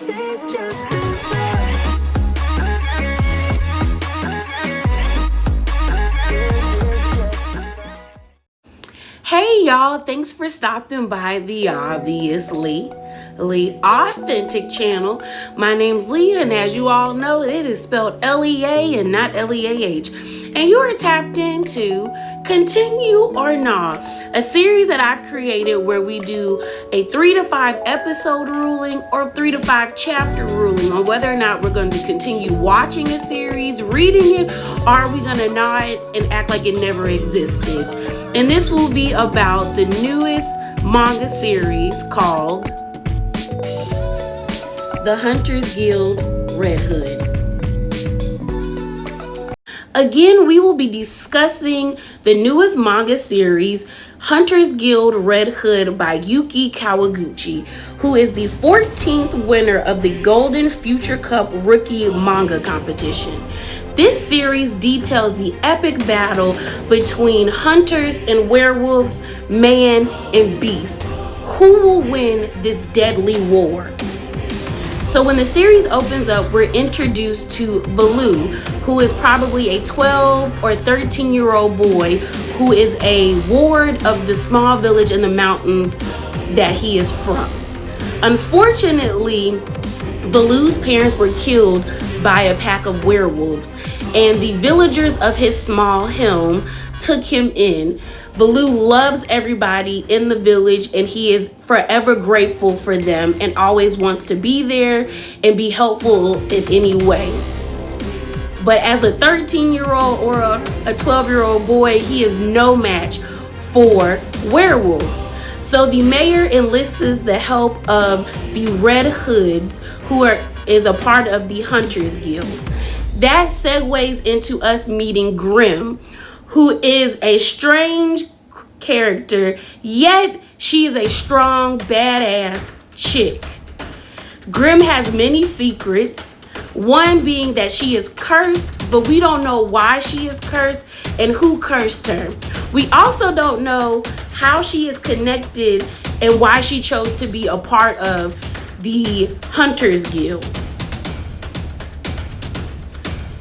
just the start. Hey y'all, thanks for stopping by the Obviously Lee Authentic channel. My name's Leah, and as you all know, it is spelled L-E-A and not L-E-A-H. And you are tapped into Continue or Not, a series that I created where we do a 3 to 5 episode ruling or 3 to 5 chapter ruling on whether or not we're going to continue watching a series, reading it, or are we going to nod and act like it never existed. And this will be about the newest manga series called The Hunters Guild Red Hood. Again, we will be discussing the newest manga series, Hunters Guild Red Hood by Yuki Kawaguchi, who is the 14th winner of the Golden Future Cup Rookie Manga Competition. This series details the epic battle between hunters and werewolves, man and beast. Who will win this deadly war? So when the series opens up, we're introduced to Baloo, who is probably a 12 or 13-year-old boy who is a ward of the small village in the mountains that he is from. Unfortunately, Baloo's parents were killed by a pack of werewolves, and the villagers of his small home took him in. Baloo loves everybody in the village, and he is forever grateful for them and always wants to be there and be helpful in any way. But as a 13-year-old or a 12-year-old boy, he is no match for werewolves. So the mayor enlists the help of the Red Hoods, who is a part of the Hunters Guild. That segues into us meeting Grim, who is a strange character, yet she is a strong, badass chick. Grim has many secrets, one being that she is cursed, but we don't know why she is cursed and who cursed her. We also don't know how she is connected and why she chose to be a part of the Hunters Guild.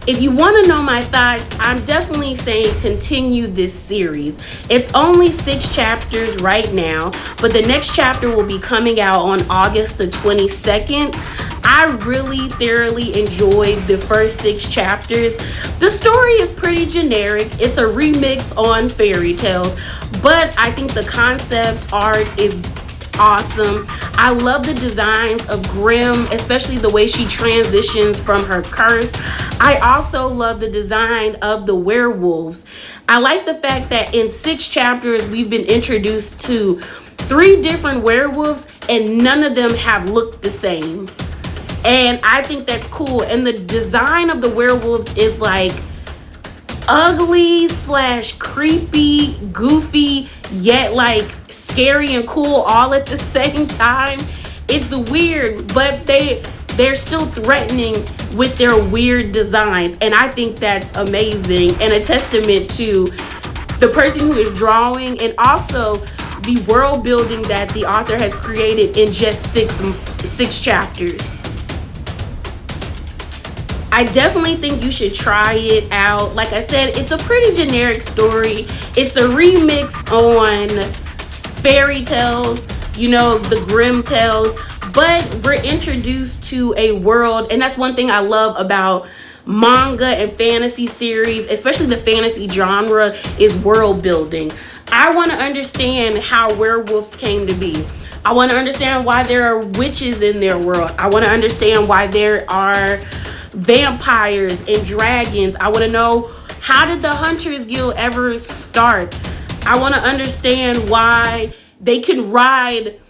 If you want to know my thoughts, I'm definitely saying continue this series. It's only 6 chapters right now, but the next chapter will be coming out on August the 22nd. I really thoroughly enjoyed the first 6 chapters. The story is pretty generic. It's a remix on fairy tales, but I think the concept art is awesome. I love the designs of Grim, especially the way she transitions from her curse. I also love the design of the werewolves. I like the fact that in 6 chapters we've been introduced to 3 different werewolves and none of them have looked the same. And I think that's cool. And the design of the werewolves is like ugly / creepy, goofy, yet like scary and cool all at the same time. It's weird, but they're still threatening with their weird designs, and I think that's amazing and a testament to the person who is drawing and also the world building that the author has created in just six chapters. I definitely think you should try it out. Like I said, it's a pretty generic story. It's a remix on fairy tales, you know, the Grimm tales, but we're introduced to a world, and that's one thing I love about manga and fantasy series, especially the fantasy genre, is world building. I want to understand how werewolves came to be. I want to understand why there are witches in their world. I want to understand why there are vampires and dragons. I want to know, how did the Hunters Guild ever start? I want to understand why they can ride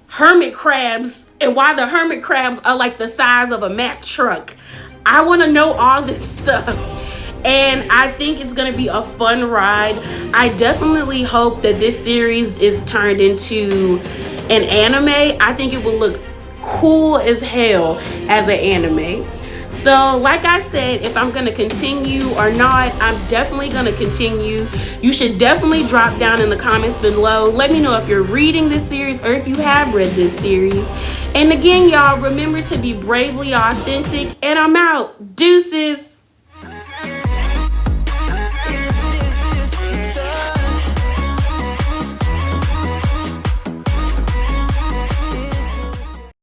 hermit crabs and why the hermit crabs are like the size of a Mack truck. I want to know all this stuff, and I think it's going to be a fun ride. I definitely hope that this series is turned into an anime. I think it will look cool as hell as an anime. So like I said, if I'm going to continue or not, I'm definitely going to continue. You should definitely drop down in the comments below. Let me know if you're reading this series or if you have read this series. And again, y'all, remember to be bravely authentic. And I'm out. Deuces.